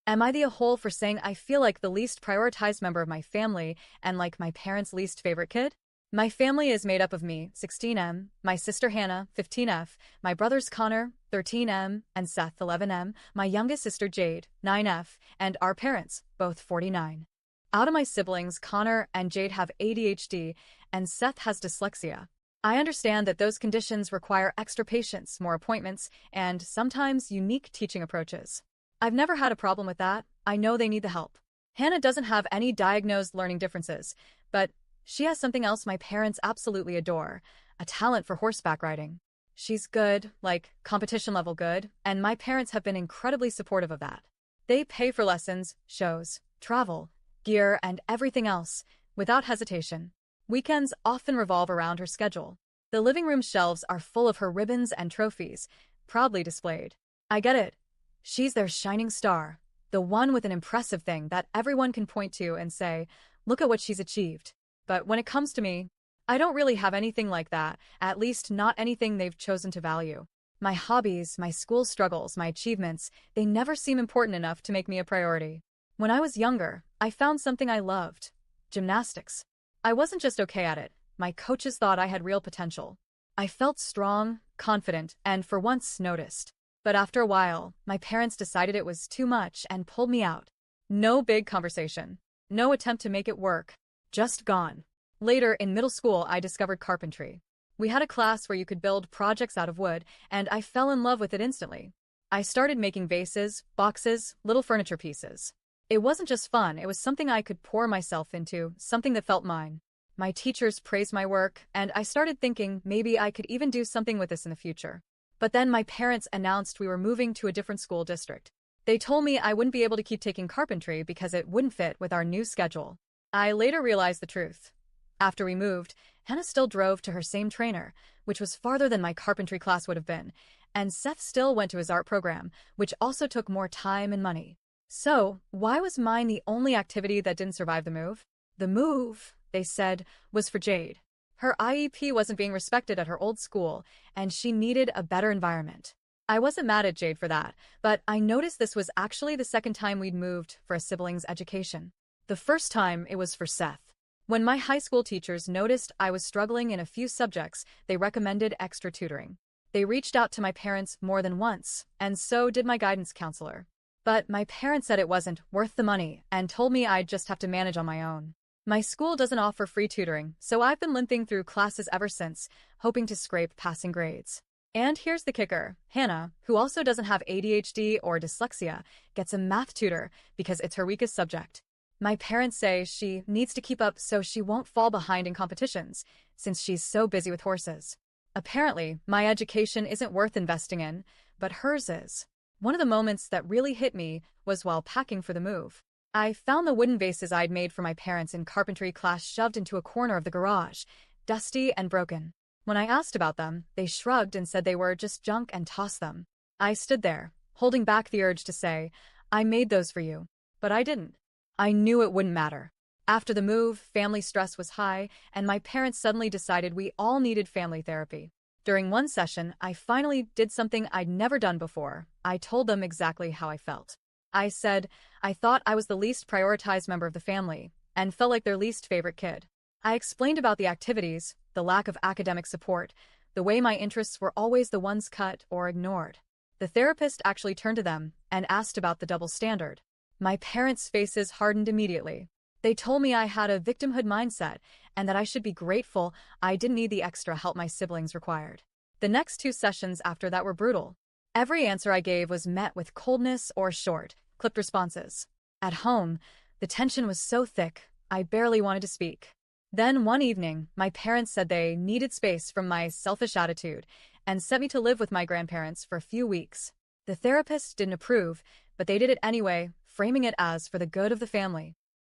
Am I the a-hole for saying I feel like the least prioritized member of my family and like my parents' least favorite kid? My family is made up of me, 16M, my sister Hannah, 15F, my brothers Connor, 13M, and Seth, 11M, my youngest sister Jade, 9F, and our parents, both 49. Out of my siblings, Connor and Jade have ADHD, and Seth has dyslexia. I understand that those conditions require extra patience, more appointments, and sometimes unique teaching approaches. I've never had a problem with that. I know they need the help. Hannah doesn't have any diagnosed learning differences, but she has something else my parents absolutely adore, a talent for horseback riding. She's good, like competition level good, and my parents have been incredibly supportive of that. They pay for lessons, shows, travel, gear, and everything else, without hesitation. Weekends often revolve around her schedule. The living room shelves are full of her ribbons and trophies, proudly displayed. I get it. She's their shining star, the one with an impressive thing that everyone can point to and say, look at what she's achieved. But when it comes to me, I don't really have anything like that, at least not anything they've chosen to value. My hobbies, my school struggles, my achievements, they never seem important enough to make me a priority. When I was younger, I found something I loved: gymnastics. I wasn't just okay at it, my coaches thought I had real potential. I felt strong, confident, and for once noticed. But after a while, my parents decided it was too much and pulled me out. No big conversation. No attempt to make it work. Just gone. Later, in middle school, I discovered carpentry. We had a class where you could build projects out of wood, and I fell in love with it instantly. I started making vases, boxes, little furniture pieces. It wasn't just fun, it was something I could pour myself into, something that felt mine. My teachers praised my work, and I started thinking maybe I could even do something with this in the future. But then my parents announced we were moving to a different school district. They told me I wouldn't be able to keep taking carpentry because it wouldn't fit with our new schedule. I later realized the truth. After we moved, Hannah still drove to her same trainer, which was farther than my carpentry class would have been, and Seth still went to his art program, which also took more time and money. So, why was mine the only activity that didn't survive the move? The move, they said, was for Jade. Her IEP wasn't being respected at her old school, and she needed a better environment. I wasn't mad at Jade for that, but I noticed this was actually the second time we'd moved for a sibling's education. The first time, it was for Seth. When my high school teachers noticed I was struggling in a few subjects, they recommended extra tutoring. They reached out to my parents more than once, and so did my guidance counselor. But my parents said it wasn't worth the money and told me I'd just have to manage on my own. My school doesn't offer free tutoring, so I've been limping through classes ever since, hoping to scrape passing grades. And here's the kicker: Hannah, who also doesn't have ADHD or dyslexia, gets a math tutor because it's her weakest subject. My parents say she needs to keep up so she won't fall behind in competitions, since she's so busy with horses. Apparently, my education isn't worth investing in, but hers is. One of the moments that really hit me was while packing for the move. I found the wooden vases I'd made for my parents in carpentry class shoved into a corner of the garage, dusty and broken. When I asked about them, they shrugged and said they were just junk and tossed them. I stood there, holding back the urge to say, I made those for you. But I didn't. I knew it wouldn't matter. After the move, family stress was high, and my parents suddenly decided we all needed family therapy. During one session, I finally did something I'd never done before. I told them exactly how I felt. I said I thought I was the least prioritized member of the family and felt like their least favorite kid. I explained about the activities, the lack of academic support, the way my interests were always the ones cut or ignored. The therapist actually turned to them and asked about the double standard. My parents' faces hardened immediately. They told me I had a victimhood mindset and that I should be grateful I didn't need the extra help my siblings required. The next 2 sessions after that were brutal. Every answer I gave was met with coldness or short, clipped responses. At home, the tension was so thick, I barely wanted to speak. Then one evening, my parents said they needed space from my selfish attitude and sent me to live with my grandparents for a few weeks. The therapist didn't approve, but they did it anyway, framing it as for the good of the family.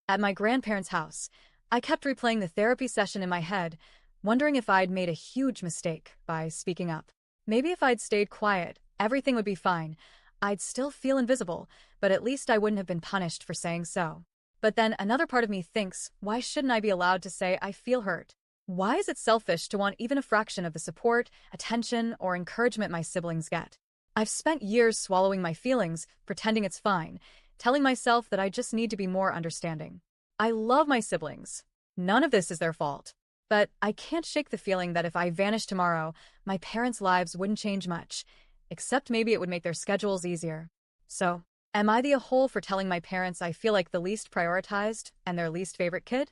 At my grandparents' house, I kept replaying the therapy session in my head, wondering if I'd made a huge mistake by speaking up. Maybe if I'd stayed quiet, everything would be fine. I'd still feel invisible, but at least I wouldn't have been punished for saying so. But then another part of me thinks, why shouldn't I be allowed to say I feel hurt? Why is it selfish to want even a fraction of the support, attention, or encouragement my siblings get? I've spent years swallowing my feelings, pretending it's fine, telling myself that I just need to be more understanding. I love my siblings. None of this is their fault. But I can't shake the feeling that if I vanished tomorrow, my parents' lives wouldn't change much, except maybe it would make their schedules easier. So, am I the a-hole for telling my parents I feel like the least prioritized and their least favorite kid?